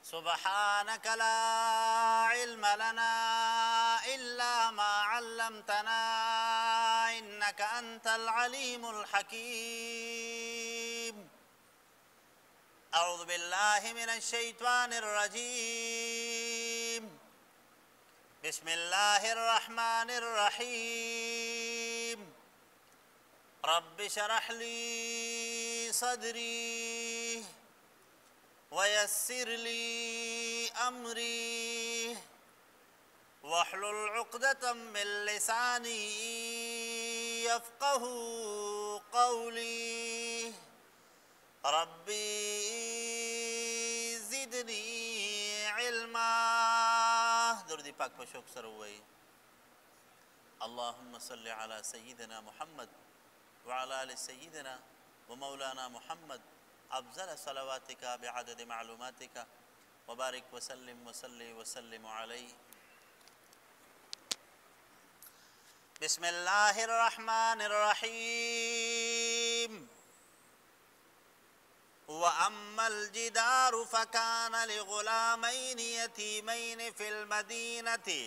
सुब्हानक ला इल्म लना इल्ला मा अल्लमतना इन्नका अंतल अलीमुल हकीम। अऊज़ु बिल्लाहि मिनश शैतानिर रजीम। बिस्मिल्लाहिर रहमानिर रहीम। रब्बि शरह ली सदरी वयस्सिर ली अमरी वहलुल उक़दतम मिन लिसानी यफ़क़हू क़ौली। रब्बी ज़िदनी इल्मा। दुरूद पाक पर शौक़ सर हुई। अल्लाहुम्मा सल्लि अला सय्यिदिना मुहम्मद व अला आलि सय्यिदिना व मौलाना मुहम्मद अफ़ज़ल सलावातिका बिअदद मालूमातिका व बारिक व सल्लिम अलैहि। बिस्मिल्लाहिर रहमानिर रहीम। व अम्मल जिदारु फ़कान लिग़ुलामैनि यतीमैनि फ़िल मदीनति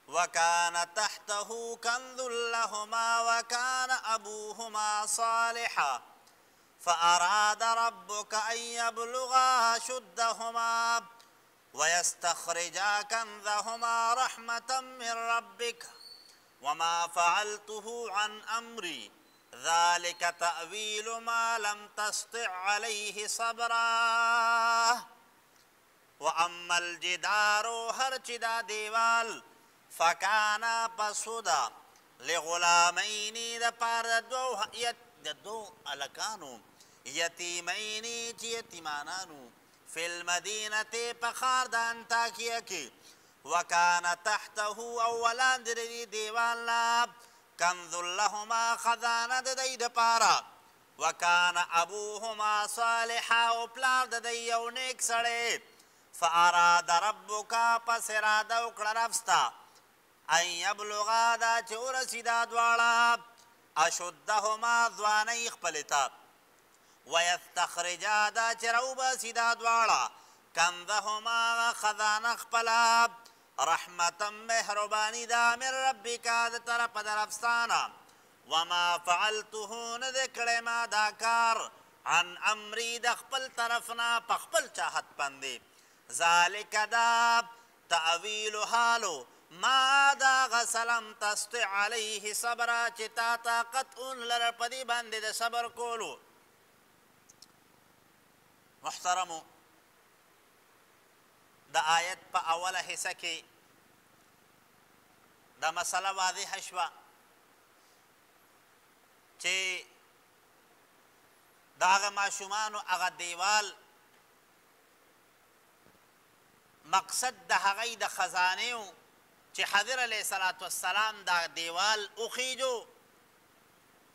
व कान तहतहु कंज़ुल लहुमा व कान अबूहुमा सालिहा फ़अराद रब्बुका अन यब्लुगा अशुद्धहुमा व यस्तख़रिजा कंज़हुमा रहमतम मिन रब्बिक व मा फ़अल्तुहु अन अम्री ज़ालिका तअवीलु मा लम तस्ति अलैहि सबरा। व अम्मल जिदारो हर चिदा दीवाल फ़काना पसुदा लिग़ुलामैनि द पार दो अलकानु यतीमैनि ची यतीमानानु फ़िल मदीनते पखार द अंताकिया की वकान तहतहु अव्वलान दिरी दीवालना कंज़ुल लहुमा खजाना दई द पारा वकान अबूहुमा सालिहा उपलार दई यौनेक सड़े फ़अराद रब्बुका पस इरादा उकड़ा रफ्स्ता अन यब्लुगा दा चोर सीधा द्वाड़ा अशुद्धहुमा ज़्वानई खपलिता व यस्तख़रिजा दा चरौबा सीधा द्वाड़ा कंज़हुमा खजाना खपला रहमतम मेहरबानी दा मिन रब्बिका द तरफ दरफ्साना व मा फ़अल्तुहु न दिकड़े मा दाकार अन अम्री द खपल तरफना पखपल चाहत पंदे ज़ालिका दा तअवीलु हालो मा दा गसलम तस्ति अलैहि सबरा चिता ताकत उन लरपदी बंदे द सबर कोलो। मुहतरमो द आयत पा अवला हिस्सा के द मसला वाज़ेह शुआ चे दाग माशुमानो अगा देवाल मकसद द हगई द खजानेओ चे हज़र अलैहिस्सलातु वस्सलाम दा देवाल उखीजो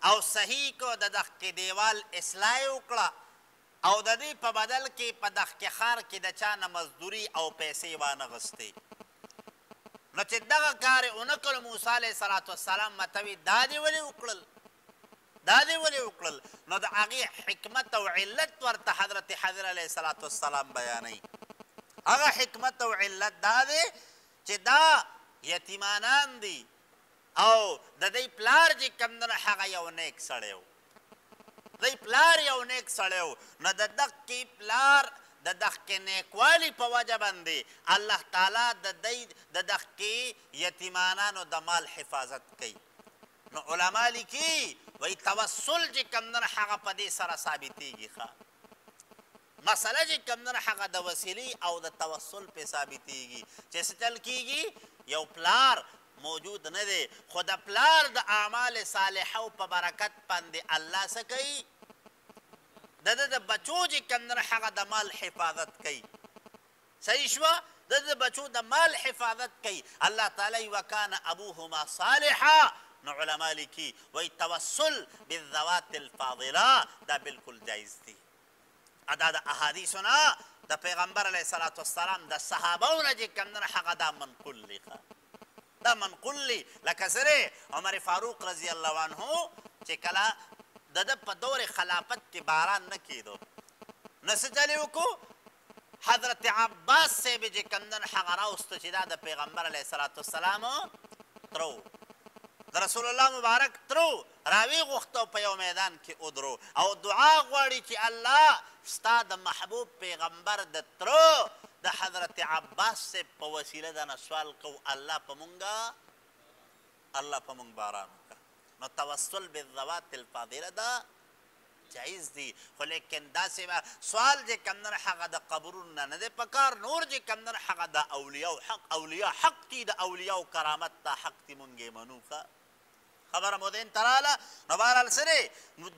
और सही को ददख के देवाल इस्लाह उकड़ा और ददी प बदल के पदख के खार के दचा न मजदूरी और पैसे वान गस्ते न चिद्दग कार उनकल मूसा अलैहिस्सलातु वस्सलाम मतवी दादी वली उकड़ल न द आगे हिकमत और इल्लत वर्त हज़रत अलैहिस्सलातु वस्सलाम बयानी अगा हिकमत और इल्लत दादे चिदा यतीमानान दी और ददई प्लार जी कमदन हगा यौनेक सड़ेओ दई प्लार यौनेक सड़ेओ न ददक की प्लार ददक के नेकवाली पवजा बंदे अल्लाह ताला ददई ददक की यतीमानान व दमाल हिफाजत कई न उलमा लिखी वही तवस्सुल जी कमदन हगा पदे सरा साबितीगी खा मसला जी कमदन हगा द वसीली और द तवस्सुल पे साबितीगी जैसे चल कीगी यौ प्लार मौजूद न दे खुदा प्लार द आमाल सालिहा प बरकत पंदे अल्लाह से कई दद बचो जी कमदन हगा द माल हिफाजत कई सही शवा दद बचो द माल हिफाजत कई अल्लाह ताला वकान अबूहुमा सालिहा न उलमा लिखी वही तवस्सुल बिज़वातिल फादिला दा बिल्कुल जायज़ थी अदा द अहादीसना द पैगंबर अलैहिस्सलातु वस्सलाम द सहाबाओं जी कमदन हगा दा मनकुल लिखा दा मनकुल्ली लकसरे उमर फारूक रजी अल्लाह अन्हु चे कला दद प दौर खिलाफत के बारान न कीदो न से चले को حضرت عباس سے بھی کمدن حق راوست چې دا د پیغمبر علیه السلام ترو د رسول الله مبارک ترو راوی غوښتو په یو میدان کې ودرو او دعا غواړي چې الله ستا د محبوب پیغمبر د ترو د حضرت عباس سے په وسیله دا سوال کو الله په مونږه الله په مونږ باران وکړه. نو توسل بالذوات الفاضله دا جایز دی، خو لیکن داسې سوال چې کمدن هغه د قبرونو نه دی پکار، نور چې کمدن هغه د اولیاء حق دي، د اولیاء کرامت ته حق دي، مونږ یې منو. خبره مو دین تراله. نو بهرحال سره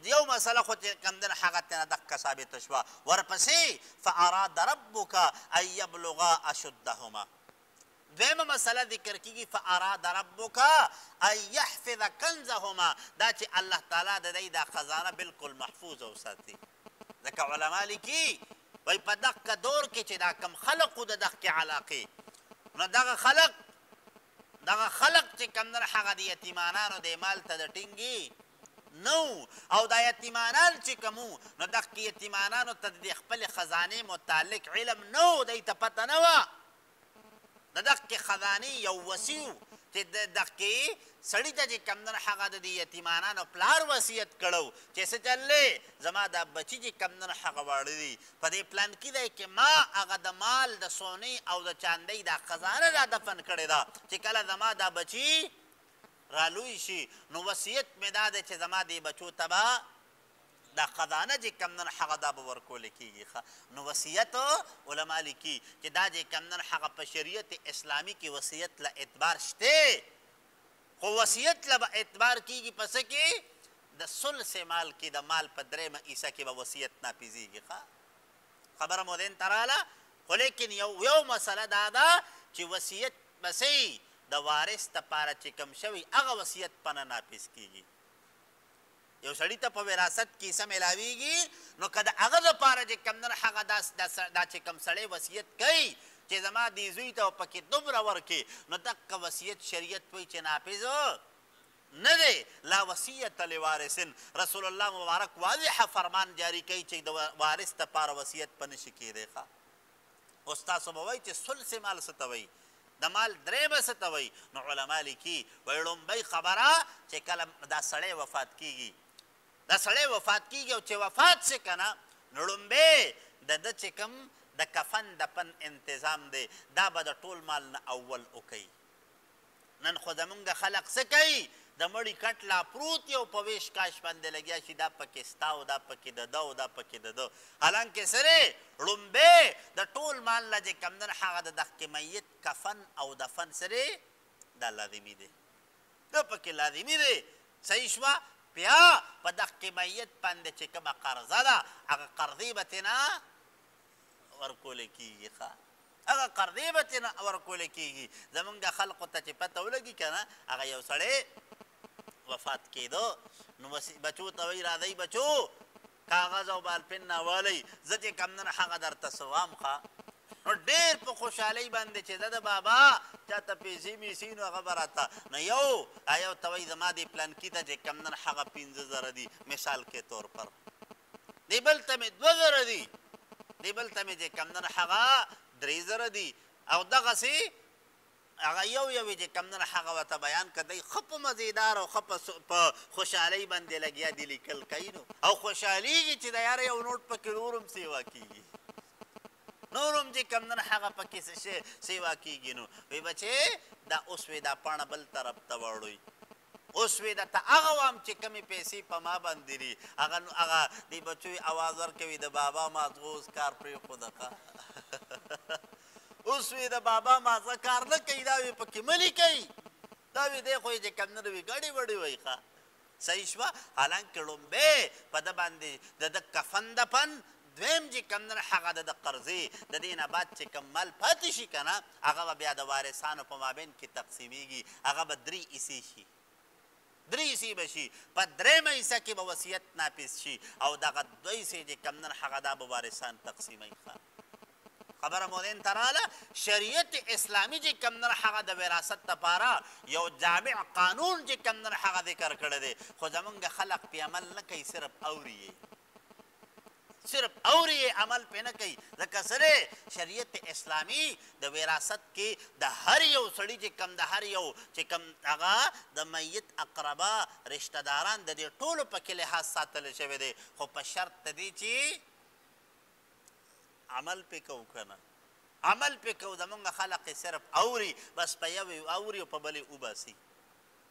یو مسله خو چې کمدن هغه تېنه دقه ثابته شوه. ورپسې فاراد ربک ان یبلغا اشدهما. دویمه مسله ذکر کیږي فاراد ربک ان یحفظ کنزهما، دا چې الله تعالی د دې دا خزانه بالکل محفوظ وساتي. ځکه علما لیکي وایي په دغه دور کې چې دا کم خلقو د دغه علاقې، نو دغه خلق چې کمدن هغه د یتیمانانو د مال ته د ټینګي نو، او دا یتیمانان چې کمو نو دغه یتیمانانو ته د خپل خزانې متعلق علم نو، دوی ته پته نه وه. د دغه خزانې یو وصي چې دغه سړي ته چې کمدن هغه د یتیمانانو پلار وصیت کړو چې څه چلې زما دا بچي چې کمدن هغه واړه دي په دې پلان کې دی چې ما هغه د مال د سونې او د چاندۍ دا خزانه را دفن کړې ده، چې کله زما دا بچي رالوی شي نو وصیت مې دا دی چې زما دې بچو ته به دا خزانه چې کمدن هغه دا به ورکول کېږي. نو وصیت علما لیکي چې دا چې کمدن هغه په شریعت اسلامي کې وصیت له اعتبار شته، خو وصیت له به اعتبار کېږي په څه کې؟ د ثلث مال کې، د مال په درېیمه حصه کې به وصیت ناپیزېږي. خبره مو دین تراله. خو لیکن یو مسله دا ده چې وصیت بسې د وارث دپاره چې کم شوي هغه وصیت په نه ناپیز کېږي. یو سړي ته په وراثت کې څه میلاویږي نو که د هغه دپاره چې کمدن هغه دا چې کم سړی وصیت کوي چې زما دې زوی ته پکې دومره ورکړي، نو دغه وصیت شریعت وایي چې ناپیز نه دی. لا وصیت لوارث. رسول الله مبارک واضح فرمان جاری کوي چې د وارث دپاره وصیت په نشي کېدی. اوس تاسو به وایي چې ثلث مال څه ته وایي، د مال درېیمه څه ته وایي. نو علما لیکي وایي لومبۍ خبره چې کله دا سړی وفات کېږي، او چې وفات شي که نه نو لومبۍ د ده چې کوم د کفن دفن انتظام دی دا به د ټول مال نه اول وکوي. نن خو زمونږ خلق څه کوي؟ د مړي کټ لا پروت یو په ویش کاش باندې لګیا شي دا پکې ستا او دا پکې د ده او دا پکې د ده، حالانکې سره لومبۍ د ټول مال نه چې کمدن هغه د دغه میت کفن او دفن سره دا لازمي دی، دا پکې لازمي دی. صحیح شوه؟ بیا په دغه میت باندې چې کومه قرضه ده هغه قرضې به تېنه ورکول کېږي. هغه قرضې به تېنه ورکول کېږي. زمونږ خلقو ته چې پته ولګي که نه، هغه یو سړی وفات کېدو نو بچو ته وایي راځئ بچو کاغذ او بالپن راولئ، زه چې کمدن هغه درته څه وایم ښه. نو ډېر په خوشحالۍ باندې چې ده د بابا چاته پیسې میسي نو هغه به راته نو یو ته وایي زما دې پلانکي ته چې کمدن هغه 15,000 دي مثال کے طور پر، دې بل ته مې 2,000 دي، دې بل ته مې چې کمدن هغه 3,000 دي، او دغسې هغه یو چې کمدن هغه ورته بیان که دی ښه په مزېدار او ښه په خوشحالۍ باندې لګیا دي لیکل کوي نو، او خوشحالېږي چې د یاره یو نوټ پکې نور هم سیوا کېږي، نور هم چې کمدن هغه پکې څه شی سیوا کېږي. نو وایي بچې دا اوس وی دا پاڼه بل طرف ته واړوئ، اوس وی درته هغه وایم چې کمې پیسې په ما باندې دي، هغه دې بچو اواز ورکوي د بابا مازغه اوس کار پرېښوده ښه اوس وی د بابا مازغه کار نه کوي، دا وی پکې ملي کوي، دا وی دی خو یې چې کمدن وي ګډې وډې وایي ښه. صحیح شوه؟ حالانکې لومبۍ په ده باندې د ده کفن دفن، دویم چې کمدن هغه د قرضې د دې نه بعد چې کم مال پاتې شي که نه هغه به بیا د وارثانو په مابین کې تقسیمیږي، هغه به 3 حصې شي، 3 حصې به شي، په درېیمه حصه کې به وصیت ناپیز شي او دغه 2 حصې چې کمدن هغه دا به وارثان تقسیموي. خبره مو دین تراله. شریعت اسلامي چې کمدن هغه د وراثت دپاره یو جامع قانون چې کمدن هغه ذکر کړی دی، خو زمونږ خلق پې عمل نه کوي، صرف اوري یې صرف اوري عمل پې نه کوي ځکه سره شریعت اسلامي د وراثت کې د هر یو سړي چې کم د هر یو چې کم هغه د میت اقربا رشته داران د دې ټولو پکې لحاظ ساتل شوی دی خو په شرط د دې چې عمل پې کوو که نه عمل پې کوو زمونږ خلق صرف اوري بس په یوې اوري او په بلې وباسي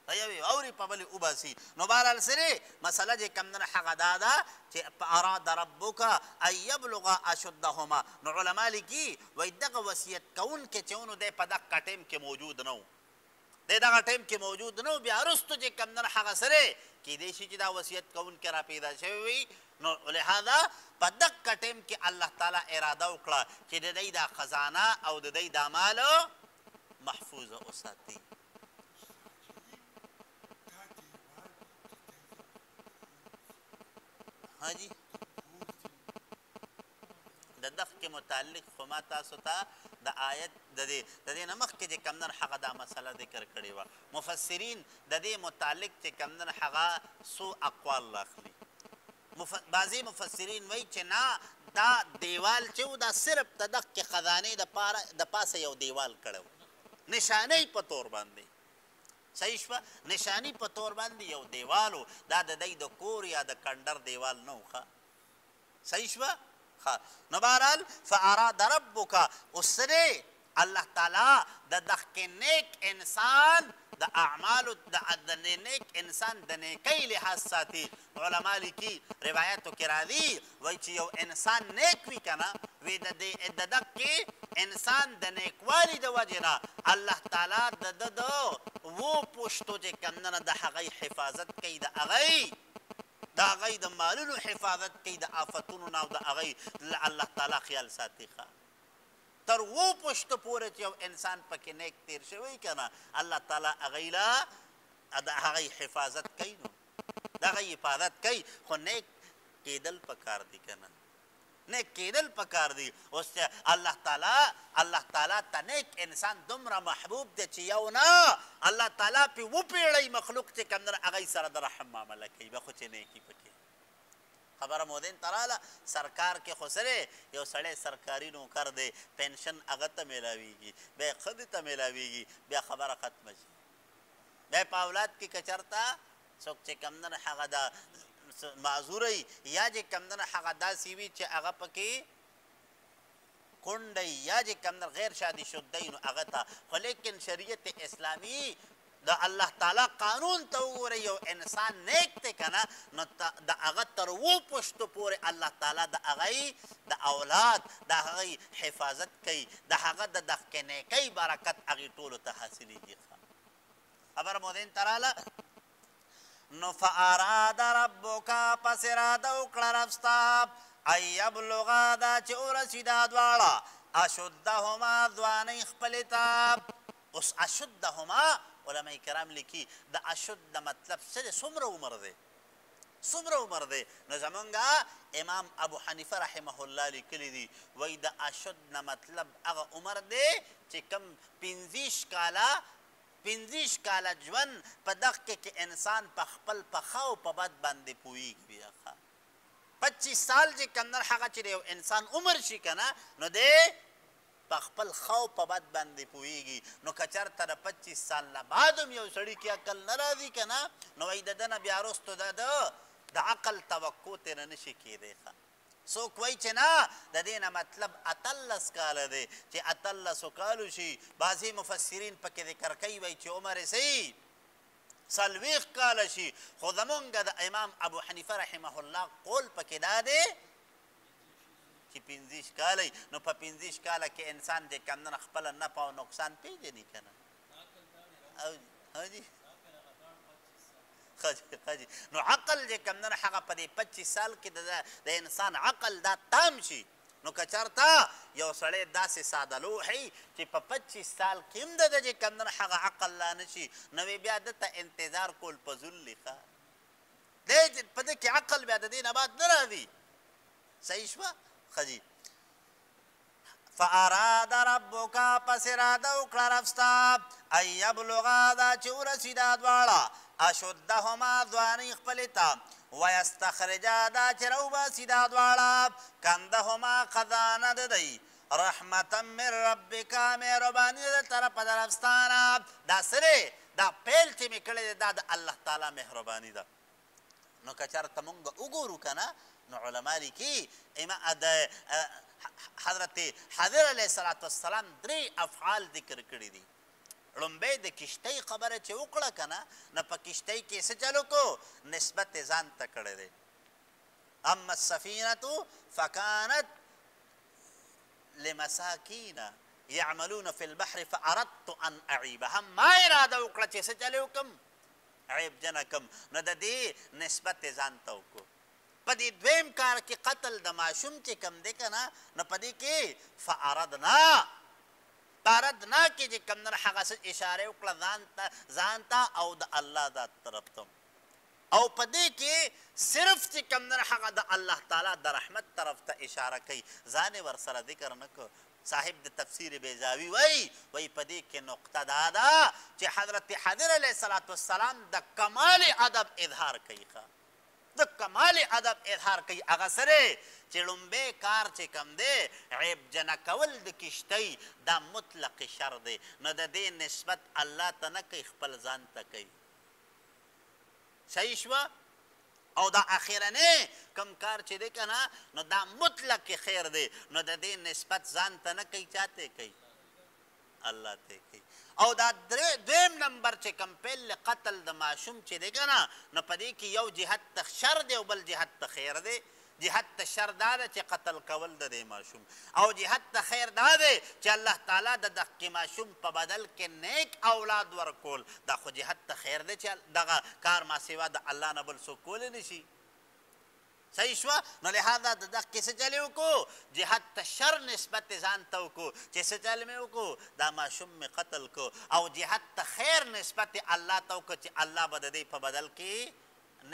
په یوې اوري په بلې وباسي نو بهرحال سرې مسله چې کوم نه هغه دا ده چې اراد ربک ان یبلغا اشدهما نو علما لیکي وایي دغه وصیت کوونکی چې ونو دی په دغه ټایم کې موجود نه و دی دغه ټایم کې موجود نه و بیا وروستو چې کوم نه هغه سرې کیدای شي چې دا وصیت کوونکی را پیدا شوی وي نو لہذا په دغه ټایم کې الله تعالی اراده وکړه چې د دوی دا خزانه او د دوی دا مال محفوظه وساتي ها جی د دغه متعلق خو ما تاسو ته د آیت د دې نه مخکې چې کوم نن هغه دا مسله ذکر کړې وه مفسرین د دې متعلق چې کوم نن هغه څو اقوال راخلي بعضې مفسرین وایي چې نه دا دیوال چې و دا صرف د دغه خزانې د پاسه یو دیوال کړی و نشانۍ په طور باندې صحیح شوه نشانی په طور باندې یو دیوالو دا د دی د کور یا د کندر دیوال نه و ښه صحیح شوه ښه نو بهرحال فاراد ربک اوس دی الله تعالی د دغه نیک انسان د اعمالو د نیک انسان د نیکۍ لحاظ ساتي علما لیکي روایتو کې راځي وایي چې یو انسان نیک وي که نه وی د دغه انسان د نیکوالي د وجې نه الله تعالی د ده د و پوشتو چې کوم نه د هغې حفاظت کوي د هغې د مالونو حفاظت کوي د آفتونو نه او د هغې الله تعالی خیال ساتي ښه تر و پشت پورې چې یو انسان پکې نیک تیر شوی که نه الله تعالی هغې له د هغې حفاظت کوي نو د هغې حفاظت کوي خو نیک کېدل پکار دي که نه نیک کېدل پکار دي اوس چې الله تعالی ته نیک انسان دومره محبوب دی چې یو نه الله تعالی پې وپېړی مخلوق چې کوم نه هغې سره د رحم معامله کوي بیا خو چې نیکي پکې خبره مودین تراله سرکار کې خو سره یو سړی سرکاري نوکر دی پنشن هغه ته میلاویږي بیا یې ښځې ته میلاویږي بیا خبره ختمه شي بیا په اولاد کې که چېرته څوک چې کوم نه هغه د معذوری یا چې کوم نه هغه داسې وي چې هغه پکې کونډی یا چې کوم نه غیر شادي شدی نو هغه ته خو لیکن شریعت اسلامي د الله تعالی قانون ته وګورئ یو انسان نیک دی که نه نو د هغه تر و پشتو پورې الله تعالی د هغې د اولاد د هغې حفاظت کوي د هغه د دغه نیکۍ برکت هغې ټولو ته حاصلېږي خبره مودین تراله نو فاراد ربک پس اراده وکړه رب ستا ان یبلغا دا چې ورسي دا دواړه اشدهما ځوانۍ خپلې ته اوس اشدهما علماء کرام لیکي د اشد د مطلب څومره عمر دی څومره عمر دی نو زمونږ امام ابو حنیفه رحمه الله لیکلی دي وایي د اشد نه مطلب هغه عمر دی چې کم 15 کاله ژوند په دغه کې انسان په خپل پخه او په بد باندې پوهېږي بیا 25 سال چې کم نه هغه چې یو انسان عمر شي که نه نو دی په خپل خو په بد باندې پوهېږي نو که چېرته د 25 سال نه بعد هم یو سړي کې عقل نه راځي که نه نو وایي د ده نه بیا وروستو د عقل توقع ترې نه شي کېدی ښه څوک وایي چې نه د دې نه مطلب 18 کاله دی چې 18 کالو شي بعضې مفسرین پکې ذکر کوي وایي چې عمر یې صحیح 40 کاله شي خو زمونږ د امام ابو حنیفه رحمه الله قول پکې دا دی چې 15 کاله نو په 15 کاله کې انسان د کم نه خپله نفع او نقصان پېژني که نه نو عقل چې کم نه هغه په دې 25 سال کې د انسان عقل دا تام شي نو که چېرته یو سړی داسې ساده لوحي چې په 25 سال کې هم د ده چې کم نه هغه عقل لا نه شي نو بیا ده ته انتظار کول په ذل ښه دی په ده کې عقل بیا د دې نه بعد نه راځي صحیح شوه خجی فاراد ربک پس اراده وکړه رب ستا ان یبلغا دا چې ورسي دا دواړه اشدهما ځوانۍ خپلې ته ويستخرج دا چې راوباسي دا دواړه کندهما خزانه د دی رحمتا من ربک مهرباني د طرفه د رب ستا نه دا سره دا پیل چې مې کړی دی دا د الله تعالی مهرباني ده نو که چېرته مونږ وګورو که نه نو علما لیکي حضرت حضر علیه السلام درې افعال ذکر کړي دي لومبی د کشتۍ خبره چې وکړه که نه نو په کشتۍ کې څه چل وکړو نسبت یې ځان ته کړی دی اما السفینة فکانت لمساکین یعملون فی البحر فاردت ان اعیبها ما اراده وکړه چې څه چلی وکم عیب جنه کم نو د دې نسبت یې ځان ته وکړو په دې دویم کار کې قتل د ماشوم چې کم دی که نه نو په دې کې فاردنا کې چې کم نه هغه څه اشاره وکړه ځان ته او د الله ذات طرف ته او په دې کې صرف چې کم نه هغه د الله تعالی د رحمت طرف ته اشاره کوي ځان یې ورسره ذکر نه کړو صاحب د تفسیر بیضاوي وایي په دې کې نقطه دا ده چې حضرت حضر علیه السلام د کمال ادب اظهار کوي د کمال ادب اظهار کوي هغه سره چې لومبی کار چې کم دی عیب جنه کول د کشتۍ دا مطلق شر دی نو د دې نسبت الله ته نه کوي خپل ځان ته کوي صحیح شوه او دا اخیرنی کم کار چې دی که نه نو دا مطلق خیر دی نو د دې نسبت ځان ته نه کوي چاته کوي الله ته کوي او دا دویم نمبر چې کم پیل قتل د ماشوم چې دی که نه نو په دې کې یو جهت ته شر دی او بل جهت ته خیر دی جهت ته شر دا ده چې قتل کول د دې ماشوم او جهت ته خیر دا دی چې الله تعالی د دغه ماشوم په بدل کې نیک اولاد ورکول دا خو جهت ته خیر دی چې دغه کار ما سوا د الله نه بل څوک کولی نشي صحیح شوه نو لهذا د دغه کې څه چلې وکړو جهت ته شر نسبت ځان ته وکړو چې څه چل مې وکړو دا ماشوم مې قتل کو او جهت ته خیر نسبت الله ته وکړو چې الله به د دې په بدل کې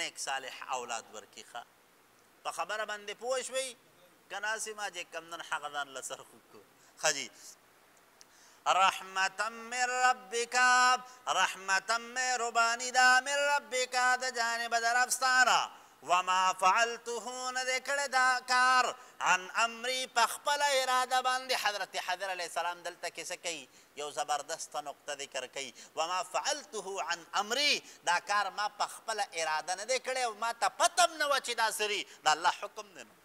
نیک صالح اولاد ورکړي ښه په خبره باندې پوه شوئ که ناسې ما چې کم نن هغه ځان له سر خوږ کړو ښه جي رحمتا من ربک رحمتا مهرباني ده من ربک د جانب د رب ستا نه وما فعلته نه دی کړی دا کار عن امری په خپله اراده باندې حضرت حضر علیه السلام دلته کې څه کوي یو زبردسته نقطه ذکر کوي وما فعلته عن امری دا کار ما په خپله اراده نه دی کړی او ما ته پته هم نه وه چې دا سري د الله حکم دی نو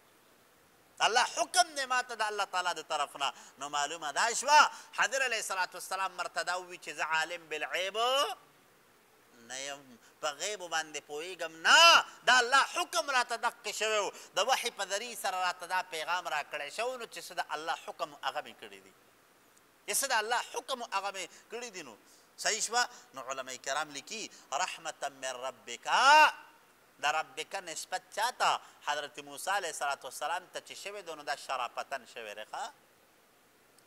الله حکم دی ما ته د الله تعالی د طرف نه نو معلومه دا شوه حضر علیه السلام مرته دا ووي چې زه عالم بالغیب نه یم په غیبو باندې پوهېږم نه دا الله حکم راته دقې شوی و د وحي په ذریعې سره راته دا پیغام را کړی شوی نو چې څه د الله حکم هغه مې کړی دی چې څه د الله حکم هغه مې کړي دي نو صحیح شوه نو علما کرام لیکي رحمتا من ربک د ربک نسبت چاته حضرت موسی علیه السلام ته چې شوی دی نو دا شرافتن شوی دی ښه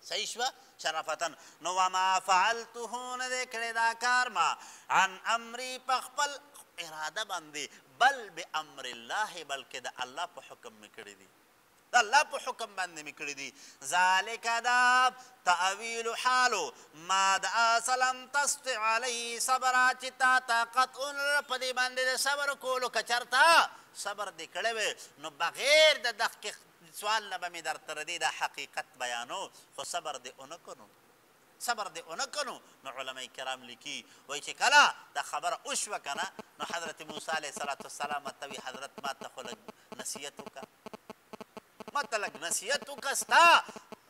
صحیح شوه شرافتن نو وما فعلته نه دی کړی دا کار ما عن امری په خپل اراده باندې بل بامر الله بلکې د الله په حکم مې کړی دي د الله په حکم باندې مې کړی دي ذلک دا تأویل حالو ما د لم تستطع علیه صبره چې تا طاقت ونه په دې باندې د صبر کولو که چېرته صبر دې کړی وی نو بغیر د دغه سوال نه به مې درته ردې دا حقیقت بیانو خو صبر دې ونه کنو صبر دې ونه کنو نو علما کرام لیکي وایي چې کله دا خبره وشوه که نه نو حضرت موسی علیه السلام ورته وایي حضرت ما ته خو لږ نصیحت وکړه ما ته لږ نصیحت وکړه ستا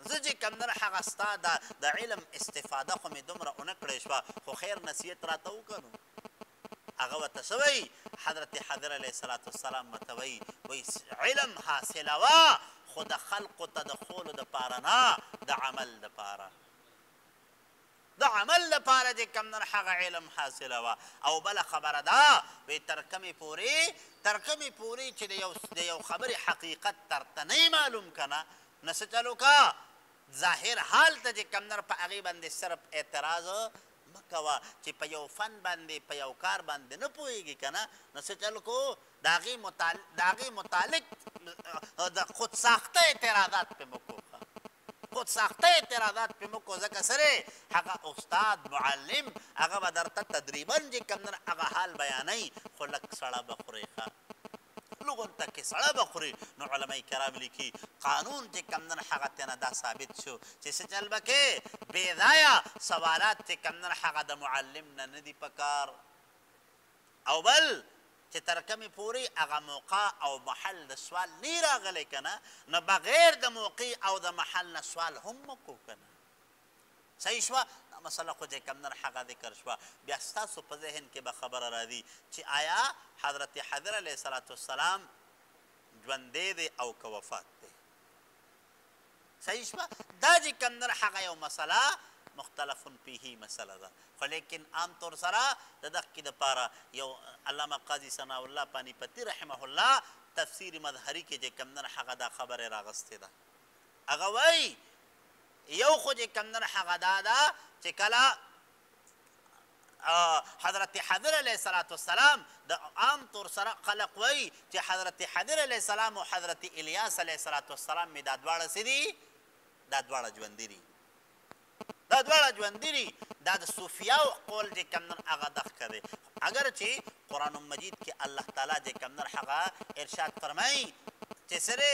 زه چې کوم نه هغه ستا د علم استفاده خو مې دومره ونه کړې شوه خو خیر نصیحت راته وکړه نو هغه ورته څه وایي حضرت حضر علیه السلام ورته وایي علم حاصلوه خو د خلقو ته د خولو دپاره نه د عمل دپاره د عمل دپاره چې کوم نه هغه علم حاصلوه او بله خبره ده وایي تر کومې پورې چې د یو خبرې حقیقت درته نه معلوم که نه نه څه چل وکړه ظاهر حال ته چې کوم نه په هغې باندې صرف اعتراض مکوه چې په یو فن باندې په یو کار باندې نه پوهېږي که نه نو څه چل کړو د هغې متعلق د خودساخته اعتراضات پې مه کوو خودساخته اعتراضات پې مه کوو ځکه سره هغه استاد معلم هغه به درته تدریبا چې کوم نه هغه حال بیانوي خو لږ سړه به خورې ښه غونته کې سړی به خوري نو علما کرام لیکي قانون چې کم دنه هغه تېنه دا ثابت شو چې څه چل به کې بې ځایه سوالات چې کم دنه هغه د معلم نه نه دي پکار او بل چې تر کومې پورې هغه موقع او محل د سوال نه راغلی که نه نو بغیر د موقع او د محل نه سوال هم مکو که نه صحیح شوه دا مسله خو چې کوم نه هغه ذکر شوه بیا ستاسو په ذهن کې به خبره راځي چې آیا حضرت حضر علیه صلات والسلام ژوندی دی او که وفات دی صحیح شوه دا چې کوم نه هغه یو مسله مختلف فیه مسله ده خو لیکن عام طور سره د دغې دپاره یو علامه قاضي ثناء الله پانیپتي رحمه الله تفسیر مظهري کې چې کوم نه هغه دا خبرې راغستې ده هغه وایي یو خو چې کوم نه هغه دا ده چې کله حضرت حضر علیه الصلاة والسلام د عام طور سره خلق وایي چې حضرت حضر علیه السلام او حضرت الیاس علیه الصلاة والسلام مې دا دواړه څه دي دا دواړه ژوندي دي دا دواړه ژوندي دي دا د صوفیاو قول چې کوم نن هغه دغه دی اگر چې قرآن مجید کې الله تعالی چې کوم نن هغه ارشاد فرمایي چې سره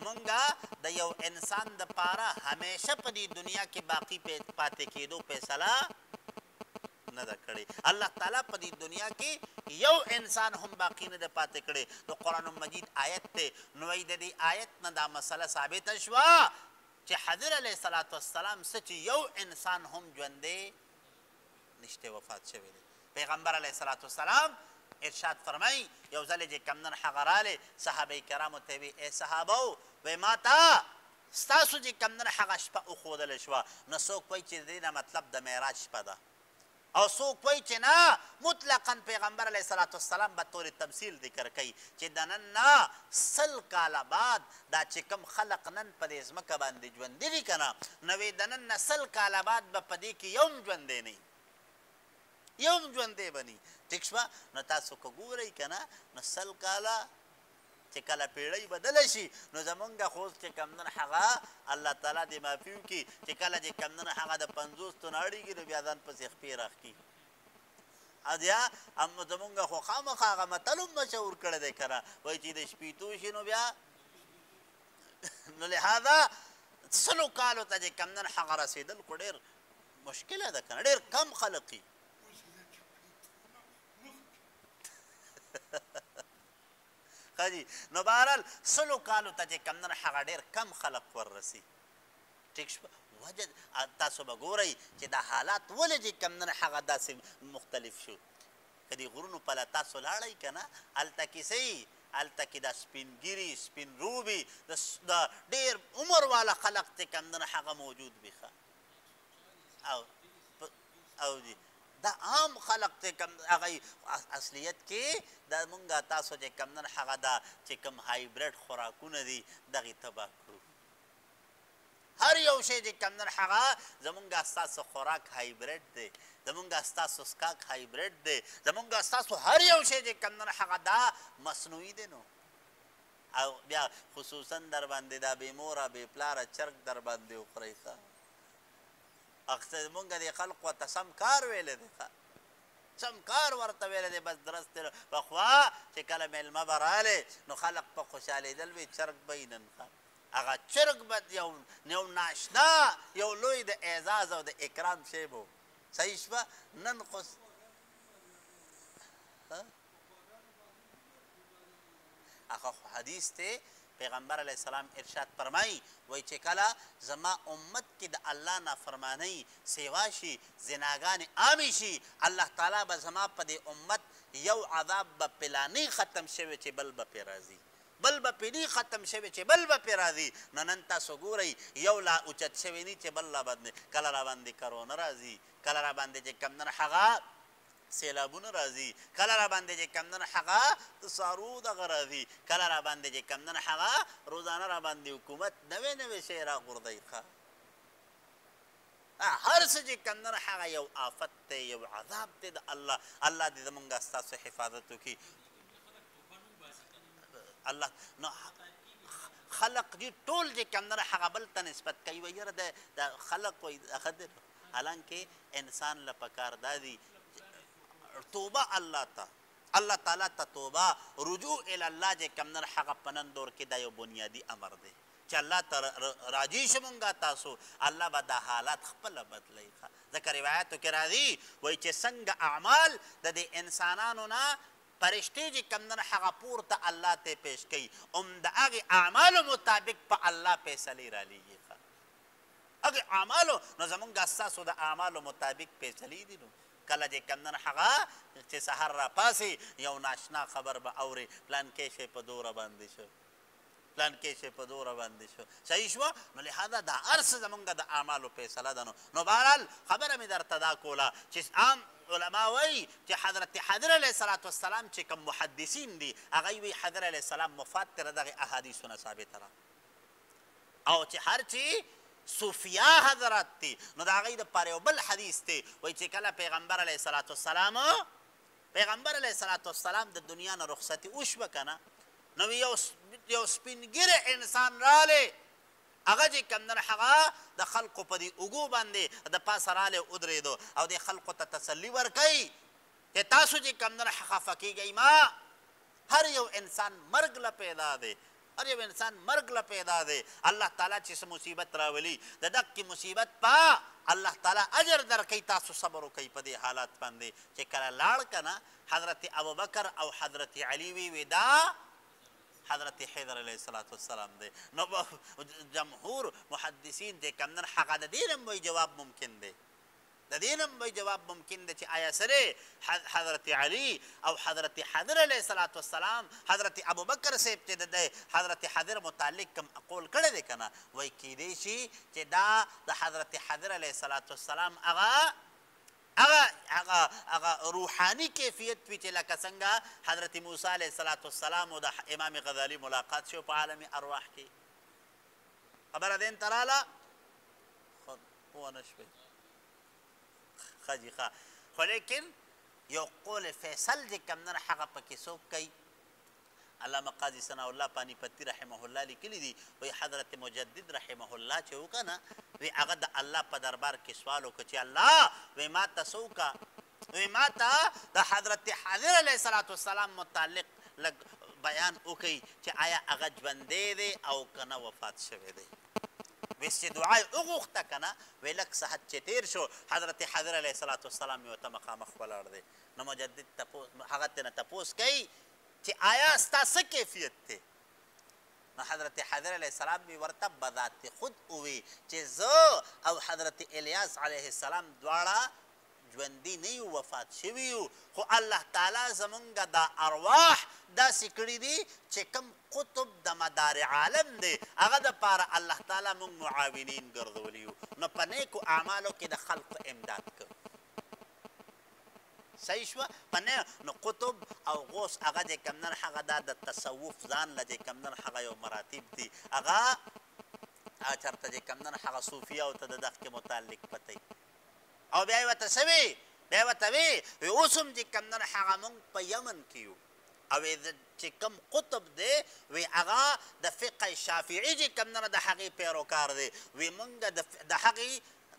مونږه د یو انسان د پاره همیشه په دې دنیا کې باقی پاتې کېدو فیصله نه ده کړې الله تعالی په دې دنیا کې یو انسان هم باقی نه ده پاتې کړی د قرآن مجید آیت دی نو د دې آیت نه دا مسله ثابته شوه چې حضر علیه الصلاة والسلام څه چې یو انسان هم ژوندی نشته وفات شوی دی پیغمبر علیه الصلاة والسلام ارشاد فرمای یو ځل چې کوم نن هغه رالی صحابه کرامو ته وی ای صحابو وی ما ته ستاسو چې کوم نن هغه شپه وښودلی شوه نو څوک وایي چې د دې نه مطلب د معراج شپه ده او څوک وایي چې نه مطلقا پیغمبر علیه الصلاة والسلام به طور تمثیل ذکر کوي چې د نن نه 100 کاله بعد دا چې کوم خلق نن په دې ځمکه باندې ژوندي دي که نه نو وی د نن نه 100 کاله بعد به په دې کې یو هم ژوندی نه یو هم ژوندی به نه ټیک شوه نو تاسو که ګورئ که نه نو 100 کاله چې کله پیړۍ بدله شي نو زمونږ خو اوس چې کوم نن هغه الله تعالی دې معافي وکړي چې کله چې کوم نن هغه د 50 نه اړېږي نو بیا ځان پسې خپې راښکي او بیا زمونږ خو خامخا هغه متل هم مشهور کړی دی که نه وایي چې د شپېتو شي نو بیا نو لهذا 100 کالو ته چې کوم نن هغه رسېدل خو ډېر مشکله ده که نه ډېر کم خلق وي خجی نو بهرحال 100 کالو ته چې کوم نن هغه ډېر کم خلق وررسي ټیک شوه وجه تاسو به ګورئ چې دا حالات ولې چې کوم نن هغه داسې مختلف شو که دې غرونو پله تاسو لاړئ که نه هلته کې صحیح هلته کې دا سپین ګیري سپین روبي د ډېر عمر والا خلق چې کوم نن هغه موجود وي ښه او جی دا عام خلق چې کوم هغه اصلیت کې دا مونږه تاسو چې کوم نن هغه دا چې کوم هایبریډ خوراکونه دي دغې تباه کړو هر یو شی چې کوم نن هغه زمونږه ستاسو خوراک هایبریډ دی زمونږه ستاسو څښاک هایبریډ دی زمونږه ستاسو هر یو شی چې کوم نن هغه دا مصنوعي دی نو او بیا خصوصا در باندې دا بې موره بې پلاره چرګ در باندې وخورئ ښه اخته مونږ د خلقو ته سم کار ویلی دی سم کار ورته ویلی دی بس درست پخوا چې کله میلمه به رالی نو خلق په خوشحالېدل وي چرګ به یې نن هغه چرګ به یو ناشنا یو لوی د اعزاز او د اکرام شی به صحیح شوه نن خو هغه خو حدیث دی پیغمبر علیه السلام ارشاد فرمایي وایي چې کله زما امت کې د الله نافرمانۍ سیوا شي زناګانې عامې شي الله تعالی به زما په دې امت یو عذاب به پلانې ختم شوی چې بل به پې راځي بل به پې ختم شوی چې بل به پې راځي نو نن تاسو ګورئ یو لا اوچت شوی نه چې بل کله را باندې کرونه راځي کله را باندې چې کوم نن هغه سیلابونه راځي کله را باندې چې کوم نن هغه د څارو دغه راځي کله را باندې چې کوم نن هغه روزانه را باندې حکومت نوې نوې شی راغورځوي ښه هر څه چې کوم نن هغه یو آفت دی یو عذاب دی د الله الله دې زمونږ ستاسو حفاظت وکړي الله نو خلق دې ټول چې کوم نن هغه بل ته نسبت کوي وایي یاره د خلق وایي هغه دی حالانکې انسان له پکار دا دي توبه الله ته الله تعالی ته توبه رجوع الی الله چې کمنر حق پنن دور کې دا یو بنیادی امر دی چې الله ته راجی شمونږه تاسو الله به دا حالات خپل بدلی ځکه روایتو کې راځي وایي چې څنګه اعمال د دې انسانانو نه فرشتې چې کمنر هغه پورته الله ته پیش کوي د هغې اعمالو مطابق په الله فیصلې رالیږي هغې اعمالو نو زمونږ ستاسو د اعمالو مطابق فیصلې دي نو کله چې کمدن هغه چې سحر را پاسې یو ناشنا خبر به اورې پلانکې شی په دوره باندې شو پلانکې شی په دوره باندې شو صحیح شوه نو لهذا دا هر څه زمونږ د اعمالو فیصله ده نو بهرحال خبره مې درته دا کوله چې عام علما وایي چې حضرت حضر علیه الصلاة والسلام چې کوم محدثین دي هغه وایي حضر علیه السلام مفاد تر دغې احادیثو نه ثابته ده او چې هر چی صوفیا حضرات تی نو دا غي د پاره یو بل حدیث تی وای چې کله پیغمبر علیه الصلاۃ والسلام د دنیا نه رخصتی وشو کنه نو یو سپینګره انسان رااله هغه چې کمنه هغه د خلقو په دی اوګو باندې د پاسه رااله ودرېدو او د خلقو ته تسلی ورکړي چې تاسو چې کمنه خفه کیږئ ما هر یو انسان مرګ له پیدا دی هر یو انسان مرګ له پیدا دی الله تعالی چې څه مصیبت راولي د دقې مصیبت په الله تعالی اجر درکوي تاسو صبر وکئ په دې حالات باندې چې کله لاړ که نه حضرت ابوبکر او حضرت علی وی دا حضرت حیدر علیه السلام دی نو جمهور محدثین چې کوم نن هغه د دې هم وایي جواب ممکن دی د دې هم وایي جواب ممکن دی چې آیا سره حضرت علی او حضرت حضر علیه السلام حضرت ابوبکر صاحب چې د حضرت حضر متعلق کوم اقول کړی دی که نه وایي کیدی شي چې دا د حضرت حضر علیه السلام هغه روحانی کیفیت وي چې لکه څنګه حضرت موسی علیه السلام او د امام غزالی ملاقات شو په عالم ارواح کې خبره دین تراله پوه نه شوئ ښه جي ښه خو لیکن یو قول فیصل چې کوم نه هغه پکې څوک کوي علامه قاضي ثناء الله پانی پتی رحمه الله لیکلی دي وایي حضرت مجدد رحمه الله چې وکړه نه وی هغه د الله په دربار کې سوال وکړه چې الله وی ما ته څه وکړه وی ما ته د حضرت حضر علیه السلام متعلق لږ بیان وکړئ چې آیا هغه ژوندی دی او که نه وفات شوی دی ویس چې دعا یې وغوښته که نه وی لږ صحت چې تېر شو حضرت حضر علیه السلام یې ورته مخامخ ولاړ دی نو مجدد هغه ترې نه تپوس کوي چې آیا ستا څه کیفیت دی نو حضرت حضر علیه السلام مې ورته بذات خود ووی چې زه او حضرت الیاس علیه السلام دواړه ژوندي نه یو وفات شوي یو خو الله تعالی زمونږ دا ارواح داسې کړي دي چې کوم قطب د مدار عالم دی هغه دپاره الله تعالی مونږ معاونین ګرځولی یو نو په نیکو اعمالو کې د خلقو امداد کوو صحیح شوه په نه نو قطب او غوث هغه چې کوم نن هغه دا د تصوف ځان له چې کوم نن هغه یو مراتب دي هغه چېرته چې کوم نن هغه صوفیاو ته د دغه متعلق پته او بیا یې ورته څه وي بیا یې ورته وي اوس هم چې کوم نن هغه مونږ په یمن کې یو او چې کوم قطب دی وی هغه د فقه شافعي چې کوم نن د هغې پیروکار دی وی مونږ د هغې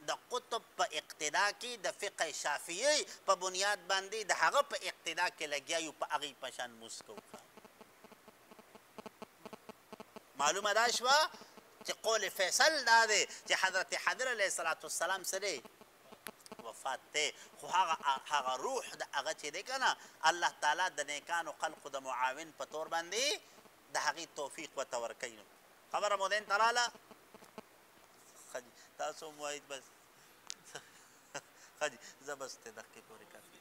د قطب په اقتدا کې د فقه شافعي په بنیاد باندې د هغه په اقتدا کې لګیا یو په هغې په شان موس کوو معلومه دا شوه چې قول فیصل دا دی چې حضرت حضر علیه السلام سره وفات دی خو هغه روح د هغه چې دی که نه الله تعالی د نیکانو خلقو د معاون په طور باندې د هغې توفیق ورته ورکوي نو خبره مو دین ته راله تاسو هم وایید بس ښه جي زه بس ته دقیقې پورې کافي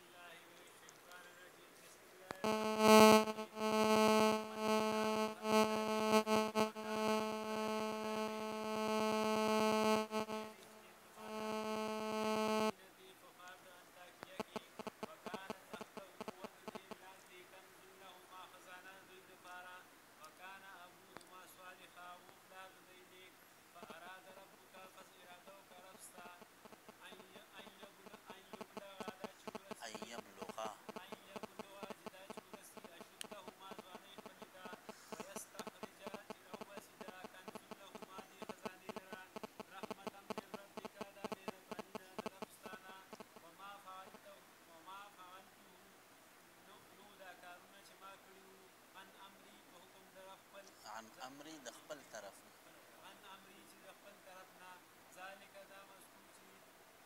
امری د خپل طرف نه عن امری چې د خپل طرف نه ذلک دا مذکور چې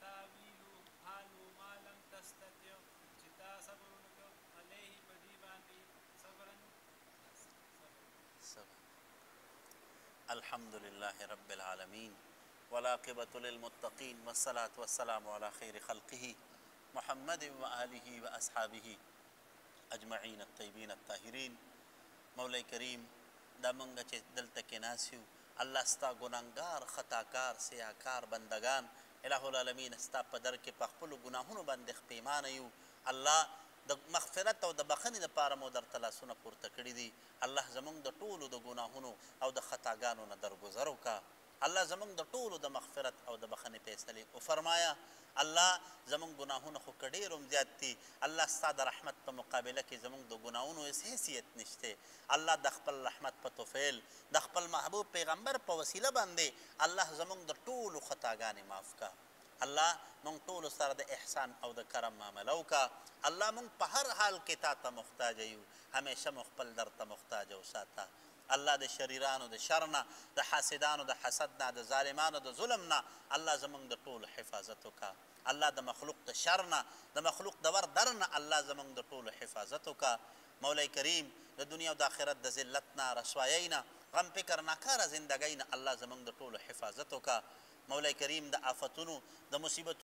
تاویلو حالو ما لم تستطع چې تا صبر ونکړو علیه په دې باندې صبرا صبر. الحمد لله رب العالمين والعاقبة للمتقين والصلاة والسلام على خير خلقه محمد وآله وأصحابه اجمعین الطیبین الطاهرین. مولا کریم دا منگا چه دلتا کے ناسیو اللہ ستا گناہگار خطاکار سیاکار بندگان الہ العالمین ستا پدر کے پخپلو گناہونو بند خپیمانیو اللہ د مغفرت او د بخنې دپاره مو درته لاسونه پورته کړي دي. الله زمونږ د ټولو د ګناهونو او د خطاګانو نه درګذر وکړه. الله زمونږ د ټولو د مغفرت او د بخنې فیصلې وفرمایه. الله زمونږ ګناهونه خو که ډېر هم زیات دي، الله ستا د رحمت په مقابله کې زمونږ د ګناهونو هېڅ حیثیت نشته. الله د خپل رحمت په توفیل د خپل محبوب پیغمبر په وسیله باندې الله زمونږ د ټولو خطاګانې معاف کړه. الله مونږ ټولو سره د احسان او د کرم معامله وکړه. الله مونږ په هر حال کې تا ته محتاج یو، همیشه مو خپل در ته محتاج وساته. الله د شریرانو د شر نه، د حاسدانو د حسد نه، د ظالمانو د ظلم نه الله زمونږ د ټولو حفاظت وکړه. الله د مخلوق د شر نه، د مخلوق د ور در نه الله زمونږ د ټولو حفاظت وکړه. مولا کریم د دنیا او د آخرت د ذلت نه، رسوایۍ نه، غم فکر ناکاره زندګۍ نه الله زمونږ د ټولو حفاظت وکړه. مولا کریم د آفتونو د مصیبتونو